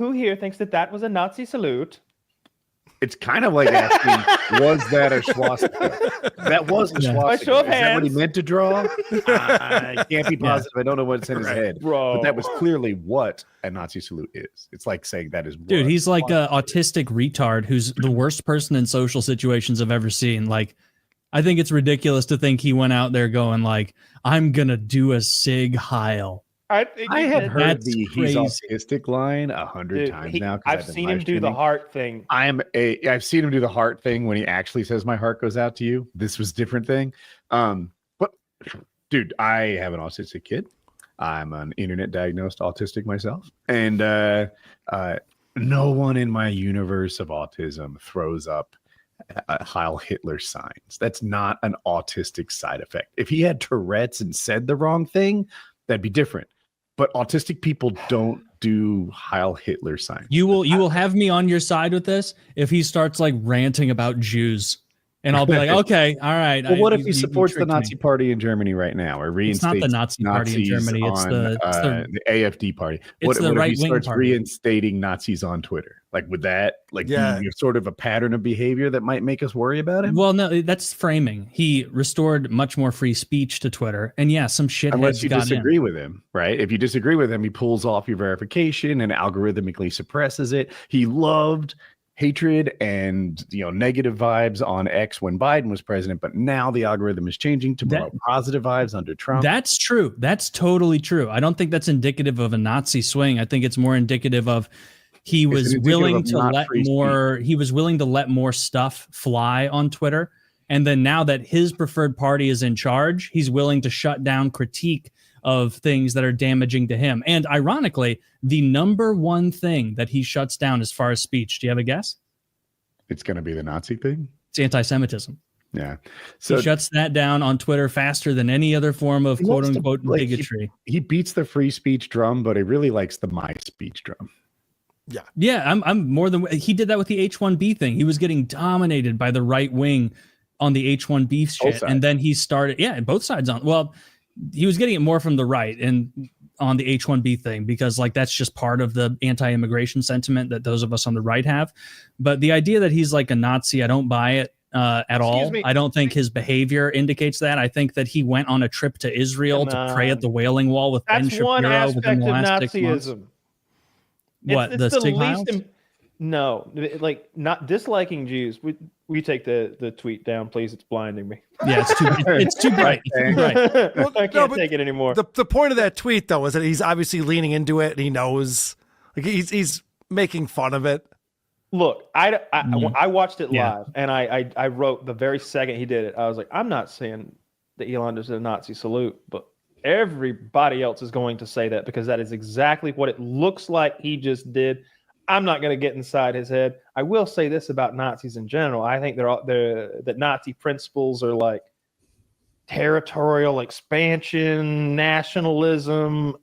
Who here thinks that was a Nazi salute? It's kind of like asking, was that a swastika? That was a swastika. Show of Is that what he hands. meant to draw? I can't be positive. I don't know what's in his head. Bro. But that was clearly what a Nazi salute is. It's like saying that is what. Dude, he's like an autistic retard who's the worst person in social situations I've ever seen. Like, I think it's ridiculous to think he went out there going like, I'm going to do a Sig Heil. I have heard That's the crazy. he's autistic line 100 times now. I've seen him do the heart thing. I've seen him do the heart thing when he actually says my heart goes out to you. This was a different thing. But dude, I have an autistic kid. I'm an internet diagnosed autistic myself. And no one in my universe of autism throws up Heil Hitler signs. That's not an autistic side effect. If he had Tourette's and said the wrong thing, that'd be different. But autistic people don't do Heil Hitler signs. You will have me on your side with this if he starts like ranting about Jews, and I'll be like, okay, all right. Well, what if he supports the Nazi party in Germany right now, or reinstates? It's not the Nazi party in Germany. It's the AfD party. It's the right if he wing starts party. reinstating Nazis on Twitter? Like, would that be sort of a pattern of behavior that might make us worry about him? Well, no, that's framing. He restored much more free speech to Twitter, and yeah, some shitheads unless you got disagree in. with him, right? If you disagree with him, he pulls off your verification and algorithmically suppresses it. He loved hatred and negative vibes on X when Biden was president, but now the algorithm is changing to promote positive vibes under Trump. That's true. That's totally true. I don't think that's indicative of a Nazi swing. I think it's more indicative of he was willing to let more. He was willing to let more stuff fly on Twitter, and then now that his preferred party is in charge, he's willing to shut down critique of things that are damaging to him. And ironically, the number one thing that he shuts down as far as speech, do you have a guess? It's going to be the Nazi thing. It's anti-Semitism. Yeah. So he shuts that down on Twitter faster than any other form of quote unquote bigotry. He beats the free speech drum, but he really likes the my speech drum. Yeah. Yeah. I'm more than he did that with the H-1B thing. He was getting dominated by the right wing on the H-1B shit. And then he started, both sides on. Well, he was getting it more from the right and on the H-1B thing, because like that's just part of the anti-immigration sentiment that those of us on the right have. But the idea that he's like a Nazi, I don't buy it at all. I don't think his behavior indicates that. I think that he went on a trip to Israel to pray at the Wailing Wall with Ben Shapiro. That's one aspect of Nazism. 6 months. What, the Sig Heils? No, like not disliking Jews. We take the tweet down, please. It's blinding me. Yeah, it's too bright. Well, I can't take it anymore. The point of that tweet, though, is that he's obviously leaning into it, and he knows, like he's making fun of it. Look, I watched it live, and I wrote the very second he did it. I was like, I'm not saying that Elon does a Nazi salute, but everybody else is going to say that because that is exactly what it looks like he just did. I'm not going to get inside his head. I will say this about Nazis in general. I think that Nazi principles are like territorial expansion, nationalism,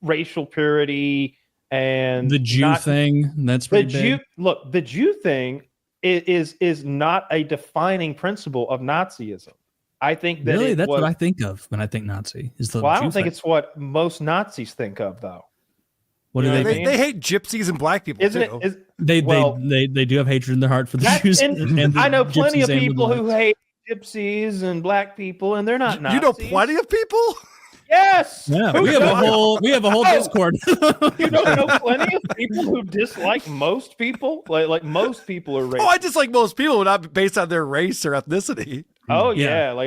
racial purity, and the Jew thing. That's pretty big. Look, the Jew thing is not a defining principle of Nazism. I think that really that's what I think of when I think Nazi. Is the I don't think it's what most Nazis think of, though. What do they mean? They hate gypsies and black people, too. They do have hatred in their heart for the Jews. And I know plenty of people who hate gypsies and black people, and they're not Nazis. You know plenty of people? Yes. Yeah, we have a whole Discord. You don't know plenty of people who dislike most people? Like most people are racist. Oh, I dislike most people, not based on their race or ethnicity. Oh, yeah. Like